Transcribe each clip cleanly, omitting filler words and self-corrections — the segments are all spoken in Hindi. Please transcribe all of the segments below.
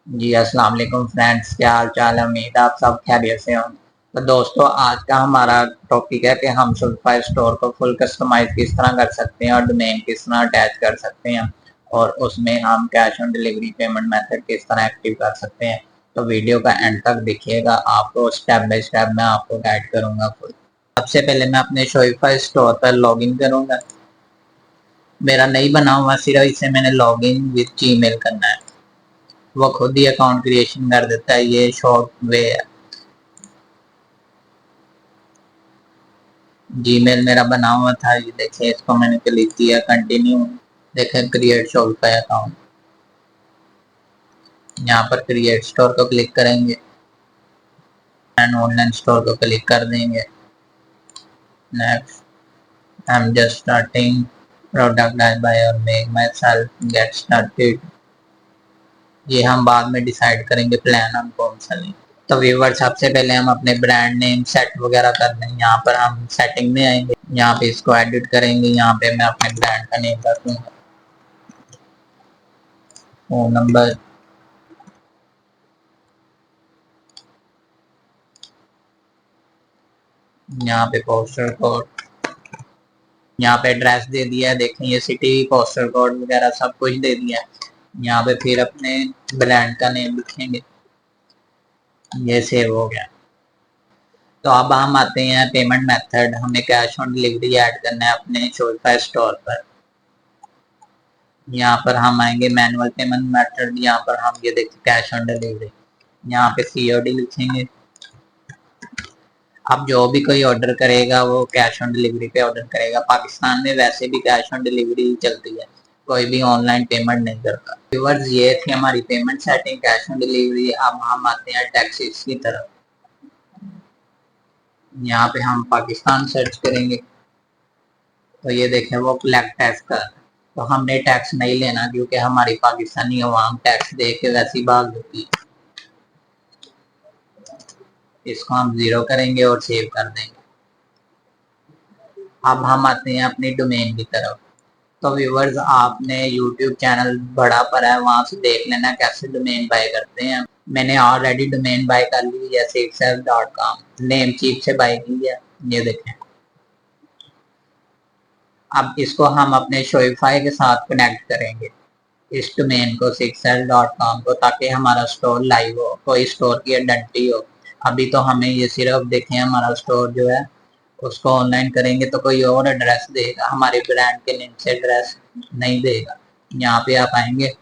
जी अस्सलाम वालेकुम फ्रेंड्स, क्या हाल चाल है। उम्मीद है आप सब खैरियत से हों। तो दोस्तों, आज का हमारा टॉपिक है कि हम शॉपिफाई स्टोर को फुल कस्टमाइज किस तरह कर सकते हैं और डोमेन किस तरह अटैच कर सकते हैं और उसमें हम cash on delivery payment method किस तरह एक्टिव कर सकते हैं। तो वीडियो का एंड तक देखिएगा, आपको स्टेप बाय स्टेप मैं आपको गाइड करूंगा फुल। सबसे पहले मैं अपने शॉपिफाई स्टोर पर लॉग इन करूंगा। मेरा नहीं बना हुआ, सिर्फ इसे मैंने लॉग इन विद जीमेल करना है। वो खुद ही अकाउंट क्रिएशन कर देता है, ये शॉर्ट वे है। जीमेल मेरा बना हुआ था, ये देखिए, इसको मैंने क्लिक किया, कंटिन्यू। देखें, क्रिएट शॉपिफाई अकाउंट, यहाँ पर क्रिएट स्टोर को क्लिक करेंगे एंड ऑनलाइन स्टोर को क्लिक कर देंगे। Next, I am just starting product I buy और make myself get started. ये हम बाद में डिसाइड करेंगे प्लान हम कौन सा लें। तो व्यूवर, सबसे पहले हम अपने ब्रांड नेम सेट वगैरह कर लें। यहाँ पर हम सेटिंग में आएंगे, यहाँ पे इसको एडिट करेंगे। यहाँ पे मैं अपने ब्रांड का नेम रख दूंगा, फोन नंबर, यहाँ पे पोस्टल कोड, यहाँ पे एड्रेस दे दिया है। देखें, ये सिटी, पोस्टल कोड वगैरह सब कुछ दे दिया है। यहाँ पे फिर अपने ब्रांड का नेम लिखेंगे, ये सेव हो गया। तो अब हम आते हैं पेमेंट मेथड। हमें कैश ऑन डिलीवरी ऐड करना है अपने शॉपिफाई स्टोर पर। यहाँ पर हम आएंगे मैनुअल पेमेंट मेथड, यहाँ पर हम ये देखिए कैश ऑन डिलीवरी, यहाँ पे सीओडी लिखेंगे। अब जो भी कोई ऑर्डर करेगा वो कैश ऑन डिलीवरी पे ऑर्डर करेगा। पाकिस्तान में वैसे भी कैश ऑन डिलीवरी चलती है, कोई भी ऑनलाइन पेमेंट नहीं करता। व्यूअर्स, ये थी हमारी payment setting, cash on delivery. अब हम आते हैं टैक्सेस की तरफ। यहाँ पे हम पाकिस्तान सर्च करेंगे, तो ये देखें वो कलेक्ट टैक्स का। तो हमने टैक्स नहीं लेना, क्योंकि हमारी पाकिस्तानी अवाम टैक्स दे के वैसी भाग देती है। इसको हम 0 करेंगे और सेव कर देंगे। अब हम आते हैं अपनी डोमेन की तरफ। तो व्यूवर्स, आपने यूट्यूब चैनल बड़ा पड़ा है, वहां से देख लेना कैसे डोमेन बाय करते हैं। मैंने ऑलरेडी डोमेन बाय कर ली है, sixel.com नेम चीप से बाय की है, ये देखें। अब इसको हम अपने शॉपिफाई के साथ कनेक्ट करेंगे, इस डोमेन को, sixel.com को, ताकि हमारा स्टोर लाइव हो, कोई स्टोर की आइडेंटिटी हो। अभी तो हमें ये सिर्फ देखें, हमारा स्टोर जो है उसको ऑनलाइन करेंगे तो कोई और एड्रेस देगा, हमारे ब्रांड के नेम से एड्रेस नहीं देगा। यहाँ पे आप आएंगे,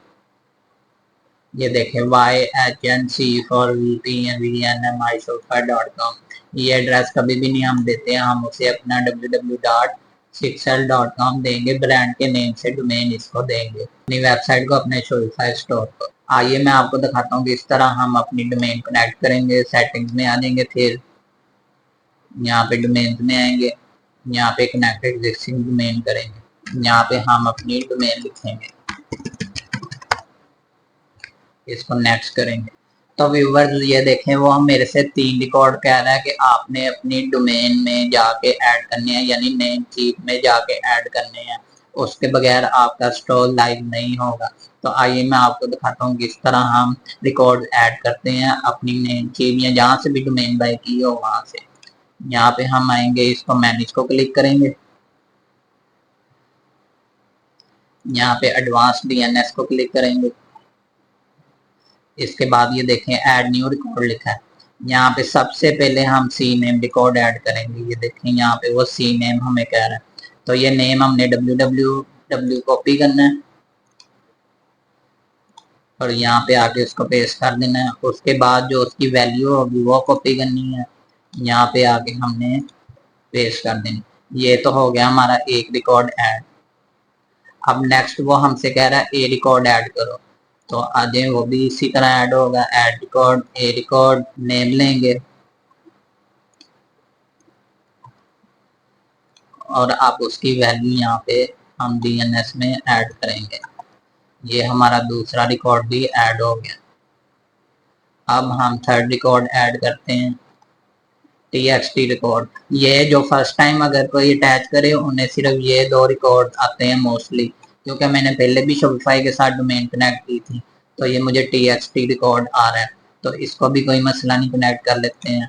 ये देखें, YHNC4VPNVNMISOFA.com। ये एड्रेस कभी भी नहीं हम देते हैं, हम उसे अपना www.sixel.com देंगे, ब्रांड के नेम से डोमेन इसको देंगे, अपनी वेबसाइट को, अपने शॉपिफाई स्टोर को। आइए मैं आपको दिखाता हूँ कि इस तरह हम अपनी डोमेन कनेक्ट करेंगे। सेटिंग्स में आ जाएंगे, फिर यहाँ पे डोमेन में आएंगे, यहाँ पे कनेक्ट एग्जिस्टिंग डोमेन करेंगे, यहाँ पे हम अपनी डोमेन लिखेंगे, इसको नेक्स्ट करेंगे। तो व्यूवर्स, ये देखें, वो हम मेरे से 3 रिकॉर्ड कह रहा है कि आपने अपनी डोमेन में जाके ऐड करने हैं, यानी नेम चीप में जाके ऐड करने हैं, उसके बगैर आपका स्टोर लाइव नहीं होगा। तो आइए मैं आपको दिखाता हूँ किस तरह हम रिकॉर्ड ऐड करते हैं अपनी नेम चीप या जहाँ से भी डोमेन बाय की हो वहां से। यहाँ पे हम आएंगे, इसको मैनेज को क्लिक करेंगे, यहाँ पे एडवांस डीएनएस को क्लिक करेंगे। इसके बाद ये देखें, ऐड न्यू रिकॉर्ड लिखा है। यहाँ पे सबसे पहले हम सी नेम रिकॉर्ड ऐड करेंगे। ये देखें, यहाँ पे वो सी नेम हमें कह रहा है, तो ये नेम हमने www कॉपी करना है और यहाँ पे आके उसको पेस्ट कर देना है। उसके बाद जो उसकी वैल्यू होगी वो कॉपी करनी है, यहाँ पे आके हमने पेस्ट कर देनी। ये तो हो गया हमारा एक रिकॉर्ड ऐड। अब नेक्स्ट वो हमसे कह रहा है ए रिकॉर्ड ऐड करो, तो आगे वो भी इसी तरह ऐड होगा। ऐड रिकॉर्ड, ए रिकॉर्ड, नेम लेंगे और अब उसकी वैल्यू यहाँ पे हम डीएनएस में ऐड करेंगे। ये हमारा दूसरा रिकॉर्ड भी ऐड हो गया। अब हम थर्ड रिकॉर्ड ऐड करते हैं, टीएक्सटी रिकॉर्ड। ये जो फर्स्ट टाइम अगर कोई अटैच करे उन्हें सिर्फ ये 2 रिकॉर्ड आते हैं मोस्टली, क्योंकि मैंने पहले भी शॉपिफाई के साथ डोमेन कनेक्ट की थी, तो ये मुझे TXT रिकॉर्ड आ रहा है, तो इसको भी कोई मसला नहीं, कनेक्ट कर लेते हैं।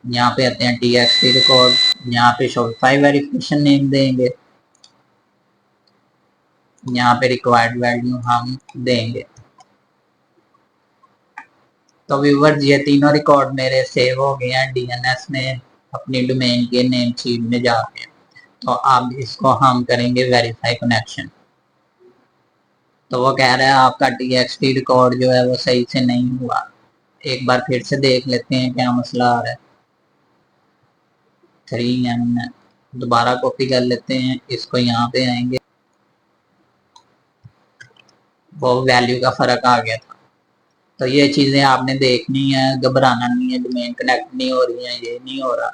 यहाँ पे आते हैं TXT रिकॉर्ड, यहाँ पे शॉपिफाई वेरिफिकेशन नेम देंगे, यहाँ पे रिक्वायर्ड वैल्यू हम देंगे। तो व्यूवर्स ये तीनों रिकॉर्ड मेरे सेव हो गए हैं DNS में, अपनी डोमेन के नेम शीट में जाके। तो अब इसको हम करेंगे वेरीफाई कनेक्शन। तो वो कह रहा है आपका TXT रिकॉर्ड जो है वो सही से नहीं हुआ। एक बार फिर से देख लेते हैं क्या मसला आ रहा है। 3M दोबारा कॉपी कर लेते हैं, इसको यहाँ पे आएंगे, वो वैल्यू का फर्क आ गया था। तो ये चीजें आपने देखनी है, घबराना नहीं है, डोमेन कनेक्ट नहीं हो रही है, ये नहीं हो रहा।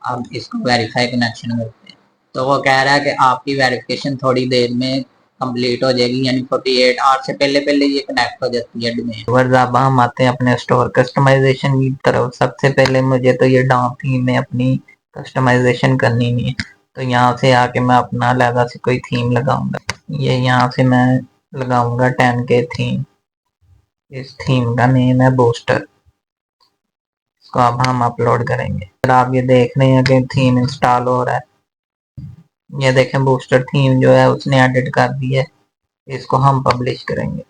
अब इसको वेरीफाई कनेक्शन करते हैं। तो वो कह रहा है कि आपकी वेरिफिकेशन थोड़ी देर में कंप्लीट हो जाएगी, यानी 48 आवर से पहले पहले ये कनेक्ट हो जाती है डोमेन। अब हम आते हैं अपने स्टोर कस्टमाइजेशन की तरफ। सबसे पहले मुझे तो ये डॉम थीम में अपनी कस्टमाइजेशन करनी नहीं है, तो यहाँ से आके मैं अपना अलग से कोई थीम लगाऊंगा। ये यहाँ से मैं लगाऊंगा 10K थीम। इस थीम का नेम है बूस्टर। इसको अब हम अपलोड करेंगे। फिर आप ये देख रहे हैं कि थीम इंस्टॉल हो रहा है। ये देखें बूस्टर थीम जो है उसने एडिट कर दी है। इसको हम पब्लिश करेंगे।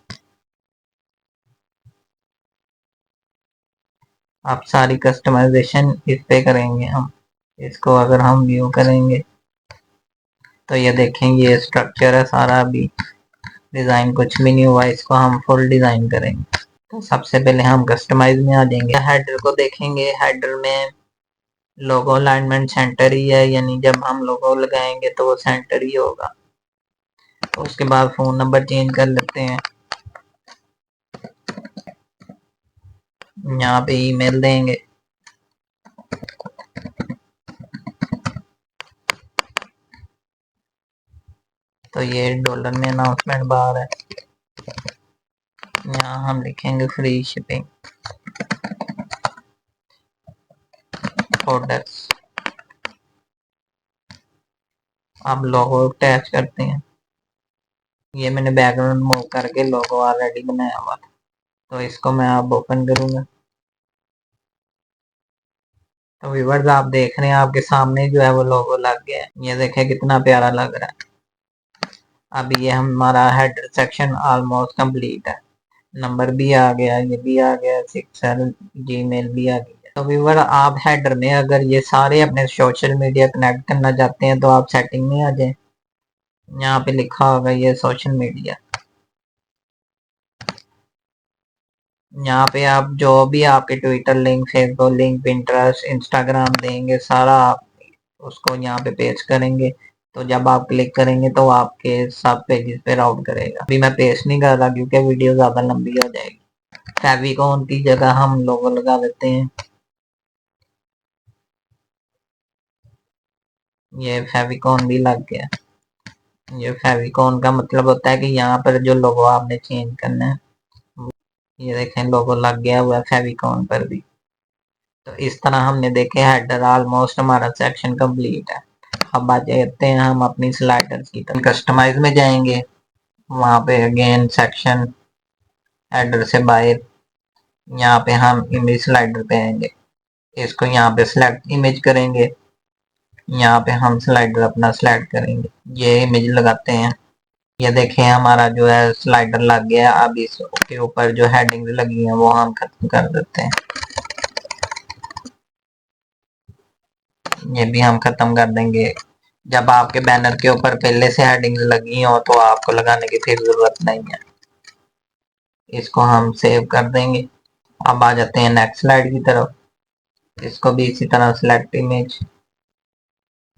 अब सारी कस्टमाइजेशन इस पे करेंगे हम। इसको अगर हम व्यू करेंगे तो ये देखेंगे ये स्ट्रक्चर है सारा, अभी डिजाइन कुछ भी नहीं हुआ। इसको हम फुल डिजाइन करेंगे। तो सबसे पहले हम कस्टमाइज में आ जाएंगे। हेडर को देखेंगे, हेडर में लोगो अलाइनमेंट सेंटर ही है, यानी जब हम लोगो लगाएंगे तो वो सेंटर ही होगा। तो उसके बाद फोन नंबर चेंज कर लेते हैं, यहाँ पे ईमेल देंगे। तो ये डॉलर में अनाउंसमेंट बार है, यहाँ हम लिखेंगे फ्री शिपिंग प्रोडक्ट्स। अब लोगो अटैच करते हैं। ये मैंने बैकग्राउंड मूव करके लोगो ऑलरेडी बनाया हुआ था, तो इसको मैं अब ओपन करूंगा। तो व्यूअर्स आप देख रहे हैं आपके सामने जो है वो लोगो लग गया है। ये देखें कितना प्यारा लग रहा है। अब ये हमारा हेडर सेक्शन ऑलमोस्ट कंप्लीट है। नंबर भी आ गया, ये भी आ गया, 6 जीमेल भी आ गया। तो व्यूअर आप हेडर में अगर ये सारे अपने सोशल मीडिया कनेक्ट करना चाहते हैं तो आप सेटिंग में आ जाए। यहाँ पे लिखा होगा ये सोशल मीडिया। यहाँ पे आप जो भी आपके Twitter link, Facebook link, Pinterest, Instagram देंगे, सारा आप उसको यहाँ पे पेस्ट करेंगे। तो जब आप क्लिक करेंगे तो आपके सब पेजेस पे राउट करेगा। अभी मैं पेस्ट नहीं कर रहा क्योंकि वीडियो ज्यादा लंबी हो जाएगी। फेविकोन की जगह हम लोगो लगा देते हैं। ये फेविकोन भी लग गया। ये फेविकोन का मतलब होता है कि यहाँ पर जो लोगो आपने चेंज करना है, ये देखें लोगो लग गया हुआ है फेविकोन पर भी। तो इस तरह हमने देखे हेडर ऑलमोस्ट हमारा सेक्शन कंप्लीट है। अब बात करते हैं हम अपनी स्लाइडर की तरफ। कस्टमाइज में जाएंगे, वहां पे अगेन सेक्शन हेडर से बाहर, यहाँ पे हम इमेज स्लाइडर पे आएंगे। इसको यहाँ पे सिलेक्ट इमेज करेंगे, यहाँ पे हम स्लाइडर अपना सिलेक्ट करेंगे, ये इमेज लगाते हैं। ये देखें हमारा जो है स्लाइडर लग गया। अब इसके ऊपर जो हेडिंग लगी है वो हम खत्म कर देते हैं। ये भी हम खत्म कर देंगे। जब आपके बैनर के ऊपर पहले से हेडिंग लगी हो तो आपको लगाने की फिर जरूरत नहीं है। इसको हम सेव कर देंगे। अब आ जाते हैं नेक्स्ट स्लाइड की तरफ। इसको भी इसी तरह सिलेक्ट इमेज,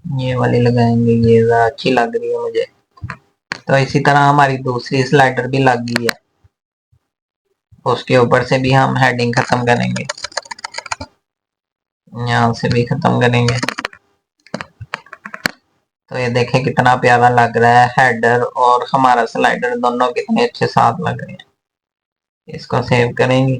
ये वाली लगाएंगे, ये अच्छी लग रही है मुझे। तो इसी तरह हमारी दूसरी स्लाइडर भी लग गई है, उसके ऊपर से भी हम हेडिंग खत्म करेंगे, यहाँ से भी खत्म करेंगे। तो ये देखें कितना प्यारा लग रहा है, हेडर और हमारा स्लाइडर दोनों कितने अच्छे साथ लग रहे हैं। इसको सेव करेंगे।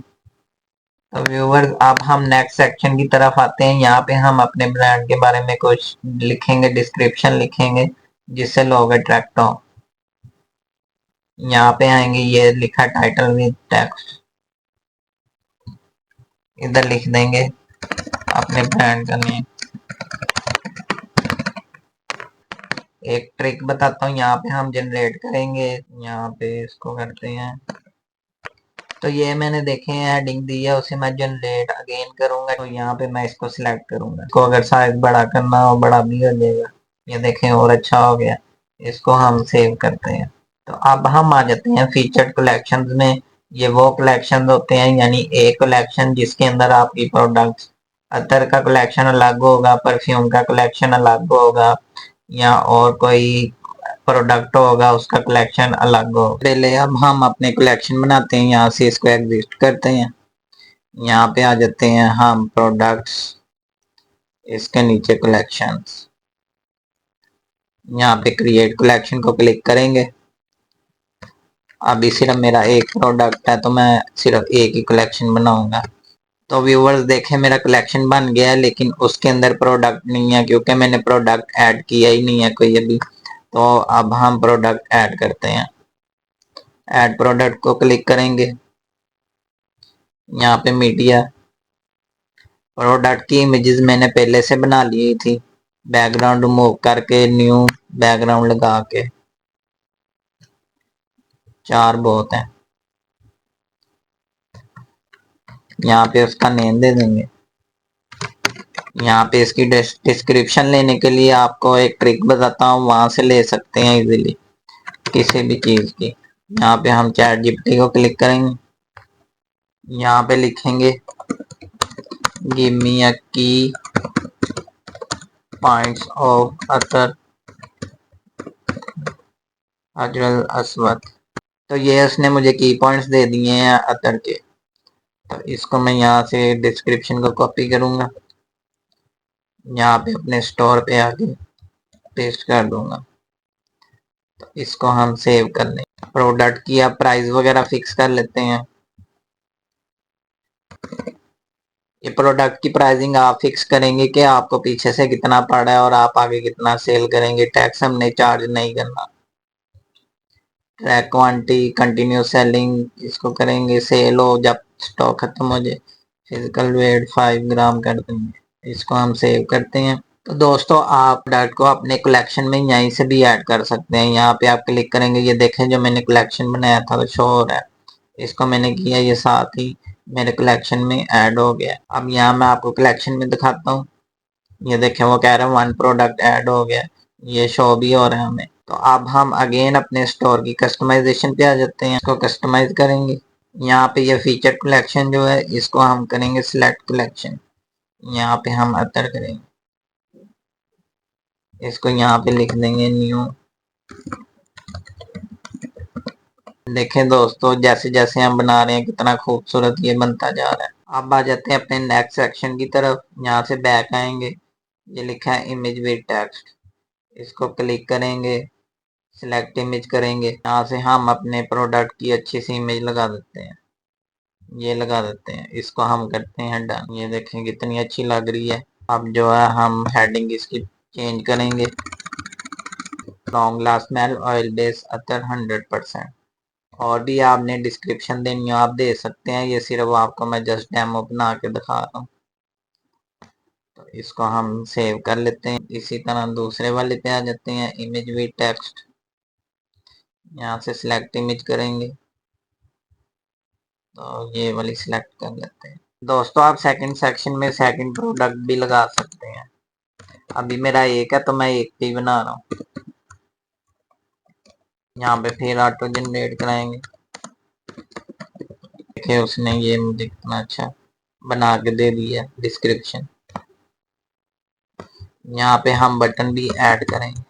तो व्यूअर्स अब हम नेक्स्ट सेक्शन की तरफ आते हैं। यहाँ पे हम अपने ब्रांड के बारे में कुछ लिखेंगे, डिस्क्रिप्शन लिखेंगे जिससे लोग अट्रैक्ट हो। यहाँ पे आएंगे, ये लिखा टाइटल विद टेक्स्ट, इधर लिख देंगे अपने ब्रांड का नेम। एक ट्रिक बताता हूँ, यहाँ पे हम जनरेट करेंगे, यहाँ पे इसको करते हैं। तो ये मैंने देखे हैं हेडिंग दी है, उसे मैं जनरेट अगेन करूंगा। तो यहाँ पे मैं इसको सिलेक्ट करूंगा, इसको अगर साइज बड़ा करना हो बड़ा भी हो जाएगा। ये देखें और अच्छा हो गया। इसको हम सेव करते हैं। तो अब हम आ जाते हैं फीचर्ड कलेक्शंस में। ये वो कलेक्शन होते हैं, यानी एक कलेक्शन जिसके अंदर आपकी प्रोडक्ट्स, अतर का कलेक्शन अलग होगा, परफ्यूम का कलेक्शन अलग होगा, या और कोई प्रोडक्ट होगा उसका कलेक्शन अलग हो। पहले अब हम अपने कलेक्शन बनाते हैं, यहाँ से इसको एग्जिस्ट करते हैं। यहाँ पे आ जाते हैं हम प्रोडक्ट्स, इसके नीचे कलेक्शंस, यहाँ पे क्रिएट कलेक्शन को क्लिक करेंगे। अभी सिर्फ मेरा एक प्रोडक्ट है तो मैं सिर्फ एक ही कलेक्शन बनाऊंगा। तो व्यूवर्स देखें, मेरा कलेक्शन बन गया है, लेकिन उसके अंदर प्रोडक्ट नहीं है क्योंकि मैंने प्रोडक्ट ऐड किया ही नहीं है कोई अभी। तो अब हम प्रोडक्ट ऐड करते हैं। ऐड प्रोडक्ट को क्लिक करेंगे, यहाँ पे मीडिया, प्रोडक्ट की इमेजेस मैंने पहले से बना ली थी, बैकग्राउंड रिमूव करके न्यू बैकग्राउंड लगा के, 4 बहुत है। यहाँ पे उसका नेम दे देंगे। यहाँ पे इसकी डिस्क्रिप्शन लेने के लिए आपको एक ट्रिक बताता हूँ, वहां से ले सकते हैं इजीली किसी भी चीज की। यहाँ पे हम चैट जीपीटी को क्लिक करेंगे, यहाँ पे लिखेंगे गिव मी अ की पॉइंट्स ऑफ अतर अजरल अस्वद। तो ये उसने मुझे की पॉइंट्स दे दिए हैं अतर के। तो इसको मैं यहाँ से डिस्क्रिप्शन को कॉपी करूंगा, यहाँ पे अपने स्टोर पे आके पेस्ट कर दूंगा। तो इसको हम सेव कर लें। प्रोडक्ट की आप प्राइस वगैरह फिक्स कर लेते हैं। ये प्रोडक्ट की प्राइसिंग आप फिक्स करेंगे कि आपको पीछे से कितना पड़ा है और आप आगे कितना सेल करेंगे। टैक्स हमने चार्ज नहीं करना। ट्रैक क्वांटिटी कंटिन्यू सेलिंग इसको करेंगे, सेल हो जब स्टॉक खत्म हो जाए। फिजिकल वेट 5 ग्राम कर देंगे, इसको हम सेव करते हैं। तो दोस्तों आप डाट को अपने कलेक्शन में यहीं से भी ऐड कर सकते हैं। यहाँ पे आप क्लिक करेंगे, ये देखें जो मैंने कलेक्शन बनाया था वो शो हो रहा है। इसको मैंने किया, ये साथ ही मेरे कलेक्शन में ऐड हो गया। अब यहाँ मैं आपको कलेक्शन में दिखाता हूँ। ये देखें वो कह रहा है 1 प्रोडक्ट ऐड हो गया, ये शो भी हो रहा है हमें। तो अब हम अगेन अपने स्टोर की कस्टमाइजेशन पे आ जाते हैं, इसको कस्टमाइज करेंगे। यहाँ पे ये फीचर कलेक्शन जो है इसको हम करेंगे सिलेक्ट कलेक्शन, यहाँ पे हम अतर करेंगे, इसको यहाँ पे लिख देंगे न्यू। देखें दोस्तों जैसे जैसे हम बना रहे हैं कितना खूबसूरत ये बनता जा रहा है। अब आ जाते हैं अपने नेक्स्ट सेक्शन की तरफ, यहाँ से बैक आएंगे, ये लिखा है इमेज विद टेक्स्ट, इसको क्लिक करेंगे, सिलेक्ट इमेज करेंगे, यहाँ से हम अपने प्रोडक्ट की अच्छी सी इमेज लगा देते हैं, ये लगा देते हैं। इसको हम करते हैं डन। ये देखें कितनी अच्छी लग रही है। अब जो है हम हेडिंग इसकी चेंज करेंगे, long last smell oil base अतर 100%। और भी आपने डिस्क्रिप्शन देनी हो आप दे सकते हैं, ये सिर्फ आपको मैं जस्ट डेमो बना के दिखा रहा हूँ। तो इसको हम सेव कर लेते हैं। इसी तरह दूसरे वाले पे आ जाते हैं, इमेज विद टेक्स्ट, यहाँ से सिलेक्ट इमेज करेंगे, तो ये वाली सिलेक्ट कर लेते हैं। दोस्तों आप सेकंड सेक्शन में सेकंड प्रोडक्ट भी लगा सकते हैं। अभी मेरा एक है तो मैं एक ही बना रहा हूँ। यहाँ पे फिर ऑटो जनरेट कराएंगे। देखिए उसने ये मुझे कितना अच्छा बना के दे दिया डिस्क्रिप्शन। यहाँ पे हम बटन भी ऐड करेंगे।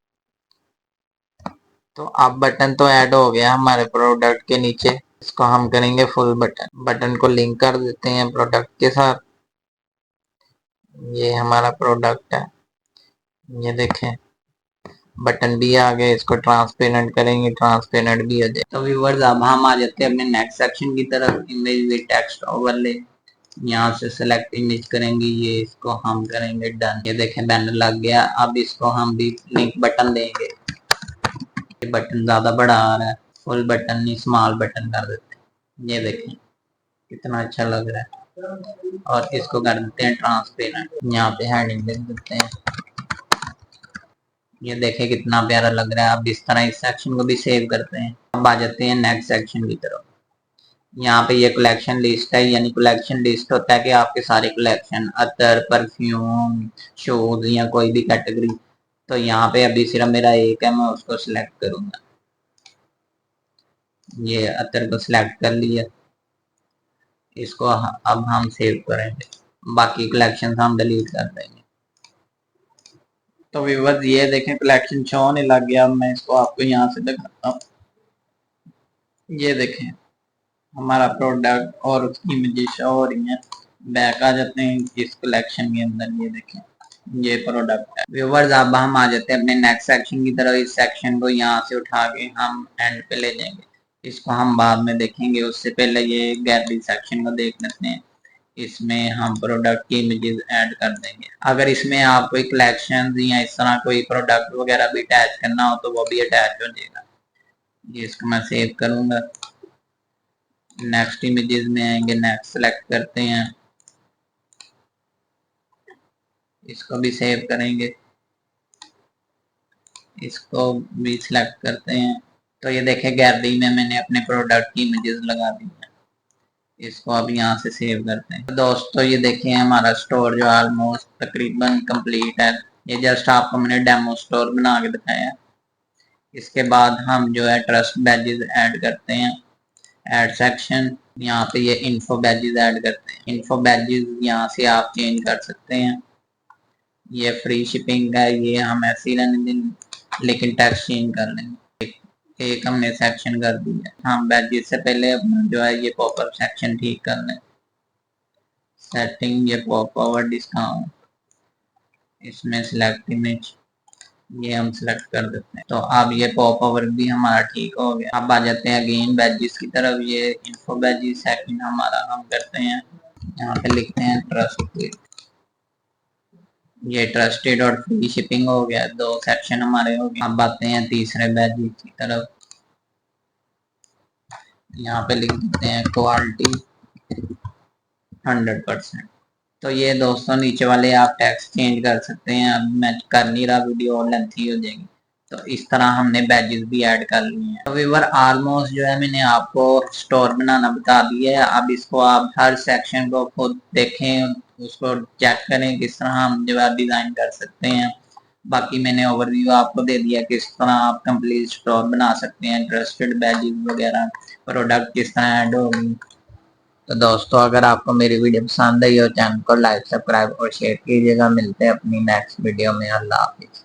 तो अब बटन तो ऐड हो गया हमारे प्रोडक्ट के नीचे, इसको हम करेंगे फुल बटन। बटन को लिंक कर देते हैं प्रोडक्ट के साथ। ये हमारा प्रोडक्ट है, ये देखें बटन भी आ गए। इसको ट्रांसपेरेंट करेंगे, ट्रांसपेरेंट भी हो जाए। तो व्यूअर्स अब हम आ जाते हैं अपने नेक्स्ट सेक्शन की तरफ, इमेज विद टेक्स्ट ओवरले। यहाँ से सेलेक्ट इमेज करेंगे, ये इसको हम करेंगे डन। ये देखें बैनर लग गया। अब इसको हम भी लिंक बटन देंगे, बटन ज्यादा बड़ा आ रहा है, फुल बटन नहीं स्मॉल बटन कर देते हैं। ये देखें कितना अच्छा लग रहा है। और इसको कर देते हैं ट्रांसपेरेंट। यहाँ पे हेडिंग लिख देते हैं। ये देखें कितना प्यारा लग रहा है। अब इस तरह इस सेक्शन को भी सेव करते हैं। अब आ जाते हैं नेक्स्ट सेक्शन की तरफ। यहाँ पे ये कलेक्शन लिस्ट है, यानी कलेक्शन लिस्ट होता है कि आपके सारे कलेक्शन अतर, परफ्यूम, शूज या कोई भी कैटेगरी। तो यहाँ पे अभी सिर्फ मेरा एक है, मैं उसको सिलेक्ट करूंगा। ये अतर को सिलेक्ट कर लिया। इसको अब हम सेव करेंगे, बाकी कलेक्शन हम डिलीट कर देंगे। तो व्यूअर्स ये देखें कलेक्शन शो होने लग गया। अब मैं इसको आपको यहाँ से दिखाता हूँ। ये देखें हमारा प्रोडक्ट और उसकी इमेजेस शो हो रही हैं। बैक आ जाते हैं इस कलेक्शन के अंदर। ये देखें ये प्रोडक्ट है। व्यूअर्स अब हम आ जाते हैं अपने नेक्स्ट सेक्शन की तरफ। इस सेक्शन को यहाँ से उठा के हम एंड पे ले जाएंगे। इसको हम बाद में देखेंगे, उससे पहले ये गैलरी सेक्शन को देख लेते हैं। इसमें हम प्रोडक्ट की इमेजेस ऐड कर देंगे। अगर इसमें आप कोई कलेक्शन या इस तरह कोई प्रोडक्ट वगैरह भी अटैच करना हो तो वो भी अटैच हो जाएगा। ये इसको मैं सेव करूंगा। नेक्स्ट इमेजेस में आएंगे, नेक्स्ट सेलेक्ट करते हैं, इसको भी सेव करेंगे, इसको भी सिलेक्ट करते हैं। तो ये देखें गैलरी में मैंने अपने प्रोडक्ट की इमेजेस लगा दी है। इसको अब यहाँ से सेव करते हैं। तो दोस्तों ये देखिए हमारा स्टोर जो ऑलमोस्ट तकरीबन कंप्लीट है। ये जस्ट आपको मैंने डेमो स्टोर बना के दिखाया। इसके बाद हम जो है ट्रस्ट बैजेस ऐड करते हैं। ऐड सेक्शन, यहाँ पे ये इन्फो बैजेस ऐड करते हैं। इन्फो बैजेस यहाँ से आप चेंज कर सकते हैं। ये फ्री शिपिंग है, ये हम ऐसे ही रहने देंगे, लेकिन टैक्स चेंज कर लेंगे। एक हमने सेक्शन कर दिया। हम बैजेस से पहले अपना जो है ये पॉपअप सेक्शन ठीक कर लें। सेटिंग, ये पॉप ओवर डिस्काउंट, इसमें सिलेक्ट इमेज, ये हम सिलेक्ट कर देते हैं। तो अब ये पॉप ओवर भी हमारा ठीक हो गया। अब आ जाते हैं अगेन बैजेस की तरफ। ये इन्फो बैजेस सेकंड हमारा हम करते हैं, यहाँ पे लिखते हैं ट्रस्ट। ये ट्रस्टेड और फ्री शिपिंग हो गया। दो सेक्शन हमारे हो गए। अब आते हैं तीसरे बैजेस की तरफ। यहाँ पे लिख देते हैं क्वालिटी 100%। तो ये दोस्तों नीचे वाले आप टेक्स्ट चेंज कर सकते हैं। अब मैं कर नहीं रहा, वीडियो और लेंथी हो जाएगी। तो इस तरह हमने बैजेस भी ऐड कर लिए हैं। तो व्यूअर ऑलमोस्ट जो है मैंने आपको स्टोर बनाना बता दिया है। अब इसको आप हर सेक्शन को खुद देखें, उसको चेक करें किस तरह हम जो है डिजाइन कर सकते हैं। बाकी मैंने ओवरव्यू आपको दे दिया किस तरह आप कंप्लीट स्टोर बना सकते हैं। ट्रस्टेड बैजेस वगैरह, प्रोडक्ट किस तरह ऐड होगी। तो दोस्तों अगर आपको मेरी वीडियो पसंद आई हो चैनल को लाइक, सब्सक्राइब और शेयर कीजिएगा। मिलते हैं अपनी नेक्स्ट वीडियो में। अल्लाह हाफिज।